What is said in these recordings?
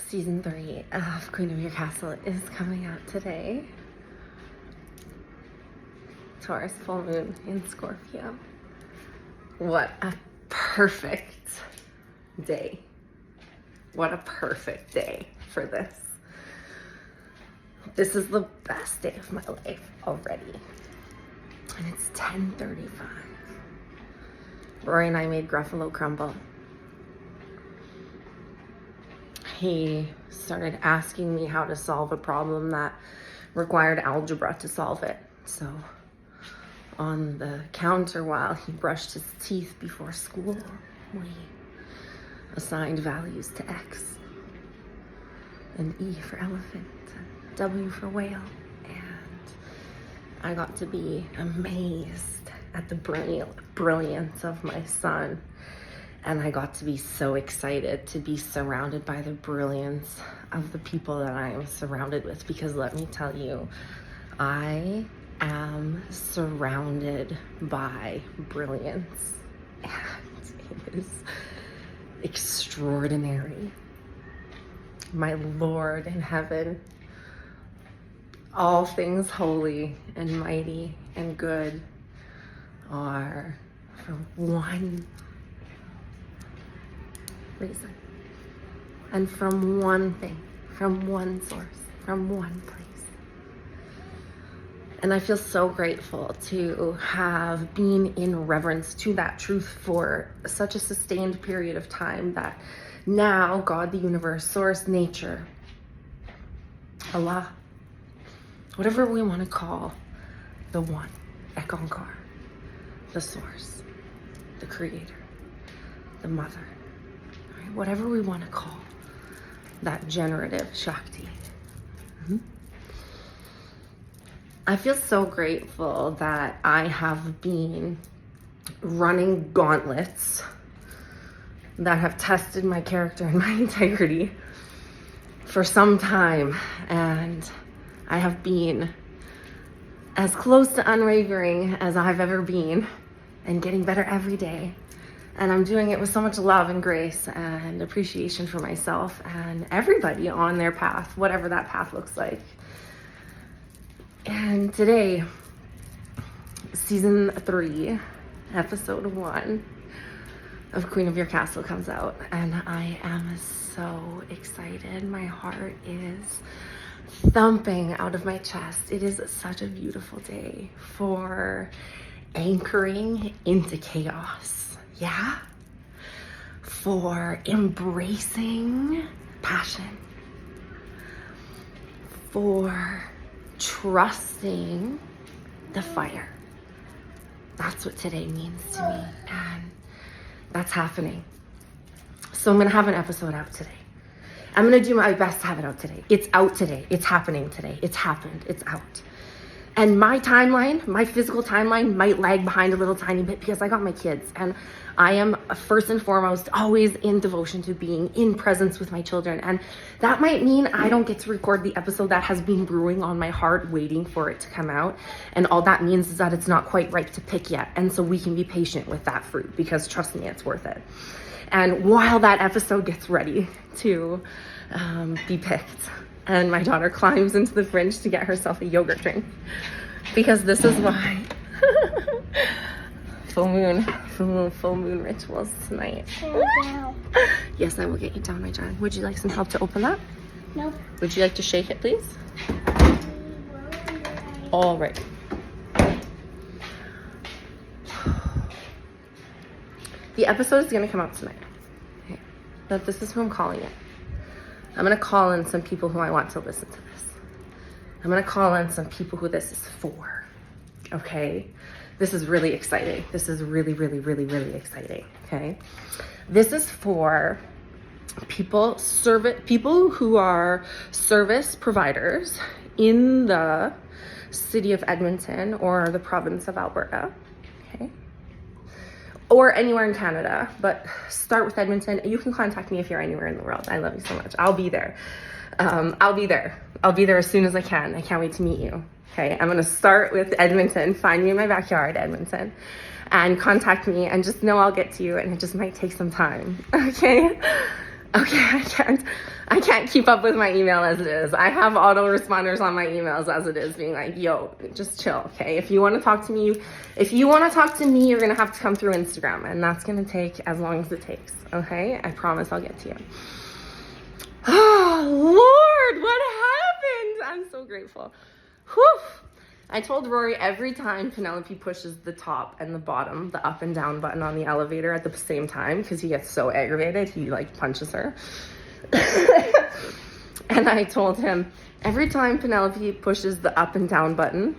Season 3 of Queen of Your Castle is coming out today. Taurus full moon in Scorpio. What a perfect day. What a perfect day for this. This is the best day of my life already. And it's 10:35. Rory and I made Gruffalo crumble. He started asking me how to solve a problem that required algebra to solve it. So on the counter while he brushed his teeth before school, we assigned values to X and E for elephant and W for whale. And I got to be amazed at the brilliance of my son. And I got to be so excited to be surrounded by the brilliance of the people that I am surrounded with. Because let me tell you, I am surrounded by brilliance. And it is extraordinary. My Lord in heaven, all things holy and mighty and good are for one reason, and from one thing, from one source, from one place. And I feel so grateful to have been in reverence to that truth for such a sustained period of time that now God, the universe, source, nature, Allah, whatever we want to call the one, Ekankar, the source, the creator, the mother, whatever we want to call that generative Shakti. I feel so grateful that I have been running gauntlets that have tested my character and my integrity for some time, and I have been as close to unwavering as I've ever been and getting better every day. And I'm doing it with so much love and grace and appreciation for myself and everybody on their path, whatever that path looks like. And today, season 3, episode 1 of Queen of Your Castle comes out. And I am so excited. My heart is thumping out of my chest. It is such a beautiful day for anchoring into chaos. Yeah, for embracing passion, for trusting the fire. That's what today means to me, and that's happening. So I'm gonna have an episode out today. I'm gonna do my best to have it out today. It's out today. It's happening today. It's happened. It's out. And my timeline, my physical timeline might lag behind a little tiny bit because I got my kids, and I am first and foremost always in devotion to being in presence with my children. And that might mean I don't get to record the episode that has been brewing on my heart, waiting for it to come out. And all that means is that it's not quite ripe to pick yet. And so we can be patient with that fruit, because trust me, it's worth it. And while that episode gets ready to be picked, and my daughter climbs into the fridge to get herself a yogurt drink, because this is why full moon rituals tonight. Yes, I will get you down, my darling. Would you like some help to open that? No. Would you like to shake it, please? All right. The episode is going to come out tonight. Okay. But this is who I'm calling it. I'm going to call in some people who I want to listen to this. I'm going to call in some people who this is for. Okay? This is really exciting. This is really, really, really, really exciting. Okay? This is for people who are service providers in the city of Edmonton or the province of Alberta. Okay? Or anywhere in Canada, but start with Edmonton. You can contact me if you're anywhere in the world. I love you so much. I'll be there. I'll be there as soon as I can. I can't wait to meet you. Okay, I'm gonna start with Edmonton. Find me in my backyard, Edmonton, and contact me, and just know I'll get to you, and it just might take some time. Okay, Okay, I can't keep up with my email as it is. I have autoresponders on my emails as it is, being like, yo, just chill, okay? If you want to talk to me, you're gonna have to come through Instagram, and that's gonna take as long as it takes, okay? I promise I'll get to you. Oh, Lord, what happened? I'm so grateful. Whew. I told Rory every time Penelope pushes the top and the bottom, the up and down button on the elevator at the same time, because he gets so aggravated, he like punches her. And I told him, every time Penelope pushes the up and down button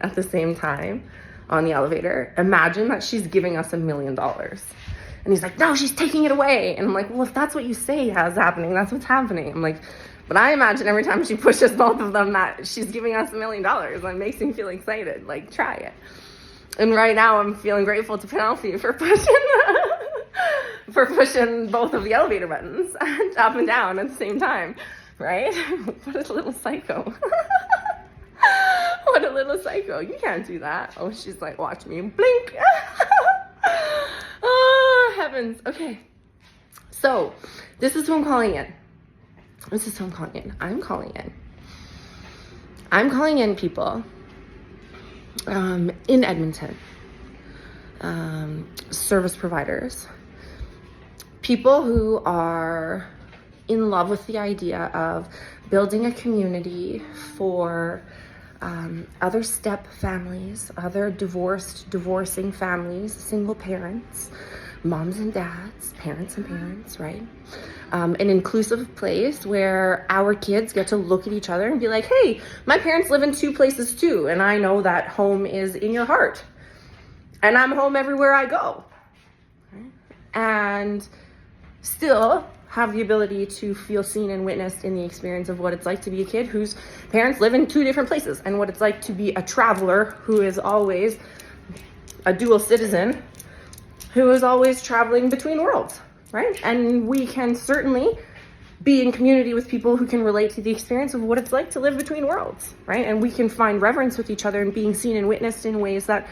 at the same time on the elevator, imagine that she's giving us $1 million. And he's like, no, she's taking it away. And I'm like, well, if that's what you say is happening, that's what's happening. I'm like, but I imagine every time she pushes both of them that she's giving us $1 million. That makes me feel excited. Like, try it. And right now I'm feeling grateful to Penelope for pushing both of the elevator buttons up and down at the same time, right? What a little psycho. What a little psycho. You can't do that. Oh, she's like, watch me blink. Oh, heavens. Okay. So this is who I'm calling in. I'm calling in people in Edmonton, service providers, people who are in love with the idea of building a community for other step families, other divorcing families, single parents, moms and dads, parents and parents, right? An inclusive place where our kids get to look at each other and be like, hey, my parents live in 2 places too, and I know that home is in your heart, and I'm home everywhere I go, right? And still have the ability to feel seen and witnessed in the experience of what it's like to be a kid whose parents live in 2 different places, and what it's like to be a traveler who is always a dual citizen, who is always traveling between worlds, right? And we can certainly be in community with people who can relate to the experience of what it's like to live between worlds, right? And we can find reverence with each other and being seen and witnessed in ways that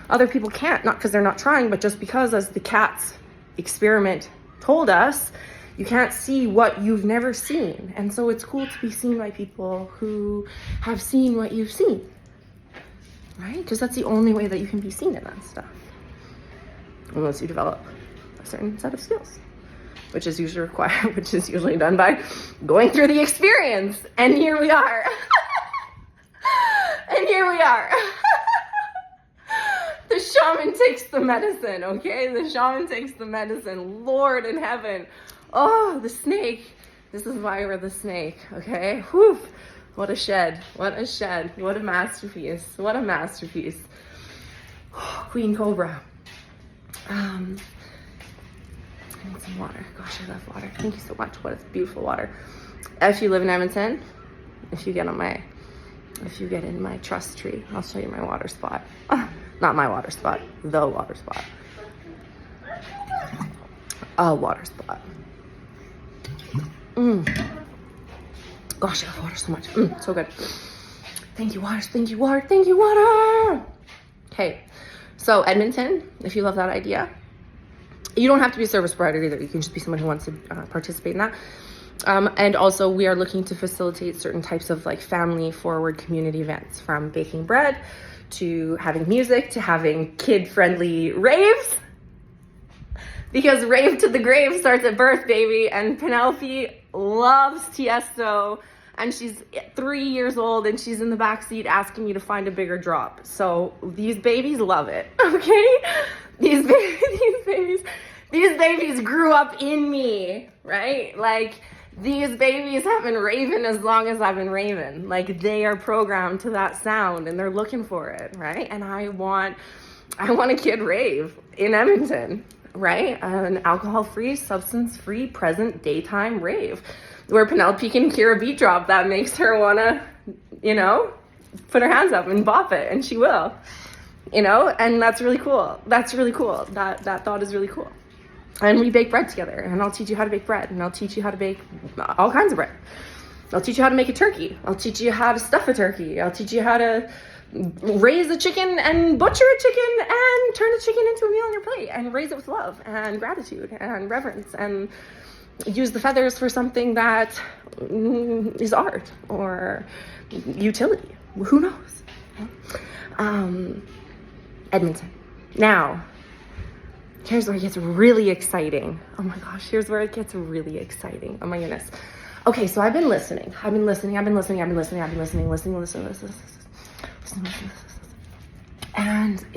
other people can't, not because they're not trying, but just because, as the CATS experiment told us, you can't see what you've never seen. And so it's cool to be seen by people who have seen what you've seen, right? Because that's the only way that you can be seen in that stuff. Unless you develop a certain set of skills, which is usually done by going through the experience. And here we are. The shaman takes the medicine, okay? The shaman takes the medicine. Lord in heaven. Oh, the snake. This is why we're the snake, okay? Whew. What a shed. What a masterpiece. Queen Cobra. I need some water. Gosh, I love water. Thank you so much. What is beautiful water. If you live in Edmonton, if you get in my trust tree, I'll show you my water spot. Not my water spot, the water spot. A water spot. Gosh, I love water so much. So good. Thank you, water. Okay. So Edmonton, if you love that idea, you don't have to be a service provider either. You can just be someone who wants to participate in that. And also we are looking to facilitate certain types of like family forward community events, from baking bread to having music to having kid-friendly raves. Because rave to the grave starts at birth, baby. And Penelope loves Tiesto. And she's 3 years old and she's in the back seat asking me to find a bigger drop. So these babies love it, okay? These babies grew up in me, right? Like, these babies have been raving as long as I've been raving. Like, they are programmed to that sound and they're looking for it, right? And I want a kid rave in Edmonton, right? An alcohol-free, substance-free, present daytime rave where Penelope can hear a beat drop that makes her wanna, put her hands up and bop it, and she will, and that's really cool. That thought is really cool. And we bake bread together, and I'll teach you how to bake bread, and I'll teach you how to bake all kinds of bread. I'll teach you how to make a turkey. I'll teach you how to stuff a turkey. I'll teach you how to raise a chicken and butcher a chicken and turn a chicken into a meal on your plate and raise it with love and gratitude and reverence and use the feathers for something that is art or utility. Who knows? Edmonton. Now, here's where it gets really exciting. Oh my gosh, here's where it gets really exciting. Oh my goodness. Okay, so I've been listening. And in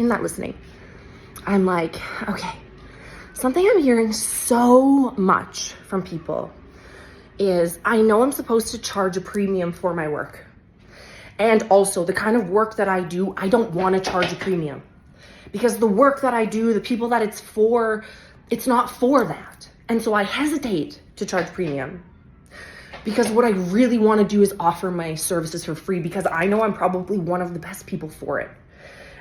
that listening, I'm like, okay, something I'm hearing so much from people is I know I'm supposed to charge a premium for my work. And also the kind of work that I do, I don't want to charge a premium. Because the work that I do, the people that it's for, it's not for that. And so I hesitate to charge premium. Because what I really want to do is offer my services for free because I know I'm probably one of the best people for it.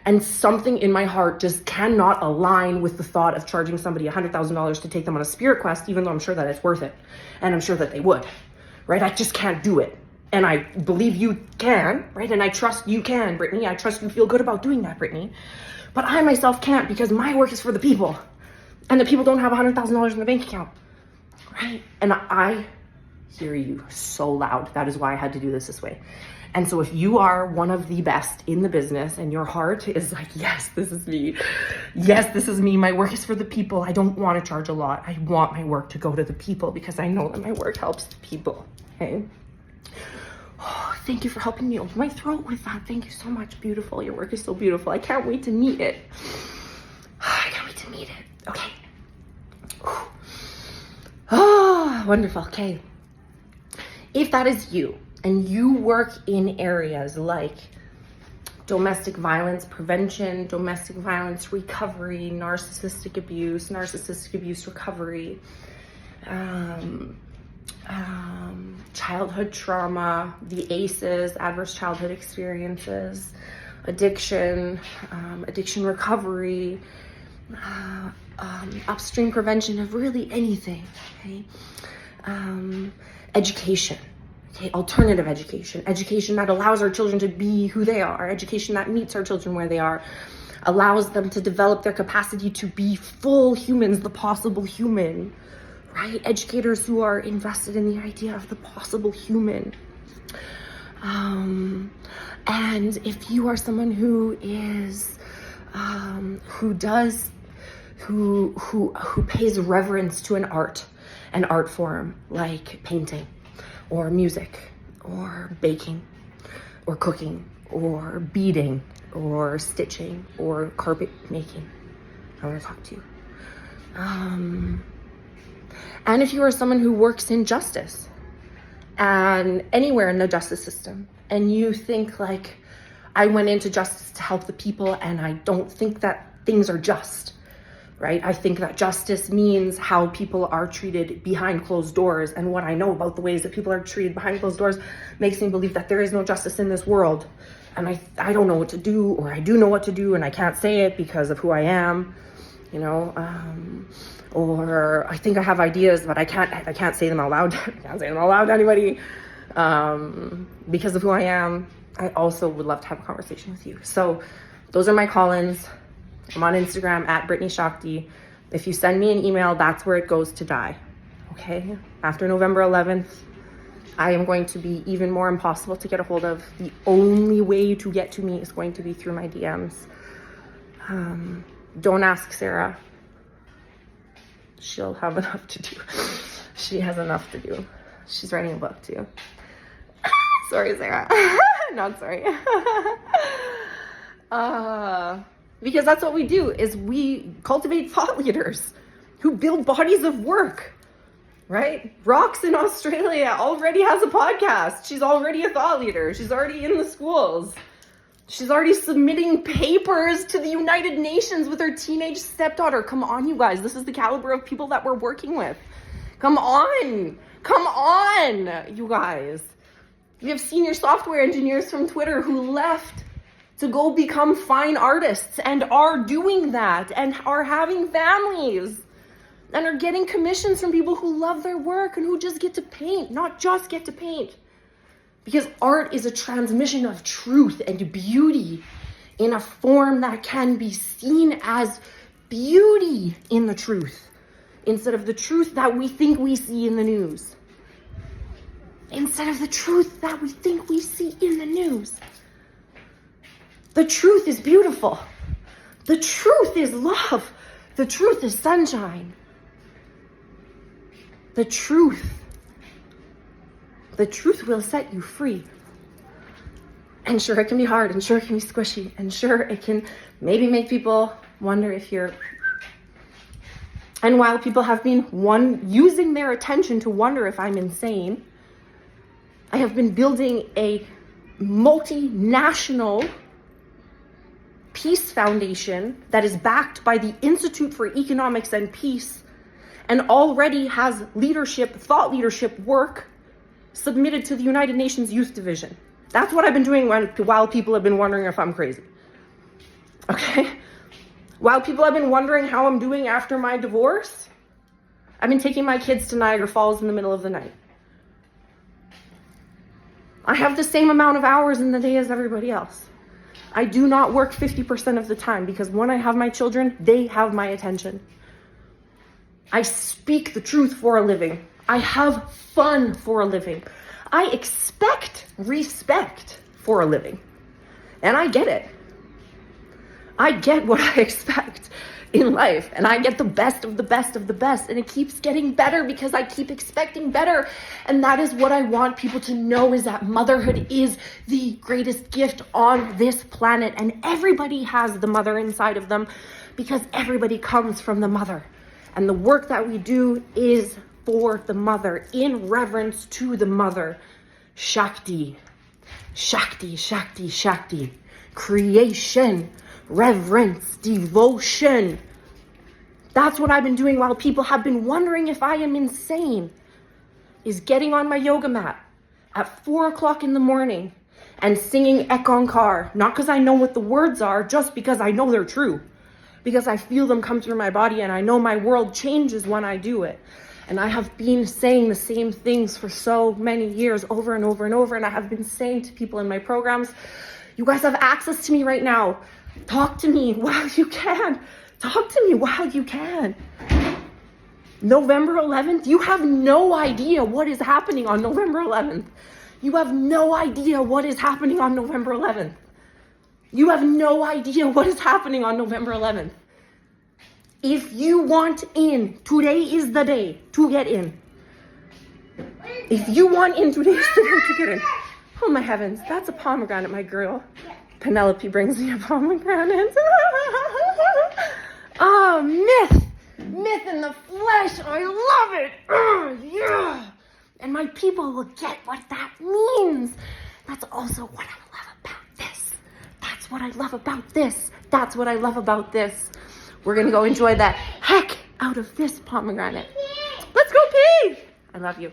And something in my heart just cannot align with the thought of charging somebody $100,000 to take them on a spirit quest, even though I'm sure that it's worth it. And I'm sure that they would, right? I just can't do it. And I believe you can, right? And I trust you can, Brittany. I trust you feel good about doing that, Brittany. But I myself can't because my work is for the people. And the people don't have $100,000 in the bank account, right? And I hear you so loud. That is why I had to do this way. And so if you are one of the best in the business and your heart is like, yes, this is me. Yes, this is me. My work is for the people. I don't want to charge a lot. I want my work to go to the people because I know that my work helps the people. Okay. Oh, thank you for helping me open my throat with that. Thank you so much. Beautiful. Your work is so beautiful. I can't wait to meet it. I can't wait to meet it. Okay. Oh, wonderful. Okay. If that is you, and you work in areas like domestic violence prevention, domestic violence recovery, narcissistic abuse recovery, childhood trauma, the ACEs, adverse childhood experiences, addiction, addiction recovery, upstream prevention of really anything, okay? Education. Okay, alternative education, education that allows our children to be who they are, education that meets our children where they are, allows them to develop their capacity to be full humans, the possible human, right? Educators who are invested in the idea of the possible human. And if you are someone who is, who pays reverence to an art form like painting, or music, or baking, or cooking, or beading, or stitching, or carpet making, I want to talk to you. And if you are someone who works in justice, and anywhere in the justice system, and you think like, I went into justice to help the people, and I don't think that things are just. Right? I think that justice means how people are treated behind closed doors. And what I know about the ways that people are treated behind closed doors makes me believe that there is no justice in this world. And I don't know what to do, or I do know what to do and I can't say it because of who I am, you know, or I think I have ideas, but I can't say them out loud. I can't say them out loud to anybody because of who I am. I also would love to have a conversation with you. So those are my call-ins. I'm on Instagram at Brittany Shakti. If you send me an email, that's where it goes to die. Okay? After November 11th, I am going to be even more impossible to get a hold of. The only way to get to me is going to be through my DMs. Don't ask Sarah. She'll have enough to do. She has enough to do. She's writing a book too. Sorry, Sarah. Not sorry. Because that's what we do, is we cultivate thought leaders who build bodies of work, right? Rox in Australia already has a podcast. She's already a thought leader. She's already in the schools. She's already submitting papers to the United Nations with her teenage stepdaughter. Come on, you guys. This is the caliber of people that we're working with. Come on, you guys. We have senior software engineers from Twitter who left to go become fine artists and are doing that and are having families and are getting commissions from people who love their work and who just get to paint, not just get to paint. Because art is a transmission of truth and beauty in a form that can be seen as beauty in the truth. instead of the truth that we think we see in the news. Instead of the truth that we think we see in the news. The truth is beautiful. The truth is love. The truth is sunshine. The truth will set you free. And sure, it can be hard, and sure, it can be squishy, and sure, it can maybe make people wonder if you're... And while people have been using their attention to wonder if I'm insane, I have been building a multinational peace foundation that is backed by the Institute for Economics and Peace and already has thought leadership work submitted to the United Nations Youth Division. That's what I've been doing while people have been wondering if I'm crazy. Okay? While people have been wondering how I'm doing after my divorce, I've been taking my kids to Niagara Falls in the middle of the night. I have the same amount of hours in the day as everybody else. I do not work 50% of the time because when I have my children, they have my attention. I speak the truth for a living. I have fun for a living. I expect respect for a living. And I get it. I get what I expect in life, and I get the best of the best of the best, and it keeps getting better because I keep expecting better. And that is what I want people to know, is that motherhood is the greatest gift on this planet, and everybody has the mother inside of them because everybody comes from the mother. And the work that we do is for the mother, in reverence to the mother. Shakti, Shakti, Shakti, Shakti. Creation, reverence, devotion. That's what I've been doing while people have been wondering if I am insane, is getting on my yoga mat at 4 o'clock in the morning and singing Ek Onkar. Not because I know what the words are, just because I know they're true. Because I feel them come through my body, and I know my world changes when I do it. And I have been saying the same things for so many years, over and over and over. And I have been saying to people in my programs, you guys have access to me right now. Talk to me while you can. Talk to me while you can. November 11th, you have no idea what is happening on November 11th. You have no idea what is happening on November 11th. You have no idea what is happening on November 11th. If you want in, today is the day to get in. If you want in, today is the day to get in. Oh my heavens, that's a pomegranate, my girl. Penelope brings me a pomegranate. Oh, myth in the flesh. I love it. Yeah. And my people will get what that means. That's also what I love about this. That's what I love about this. That's what I love about this. We're going to go enjoy the heck out of this pomegranate. Let's go pee. I love you.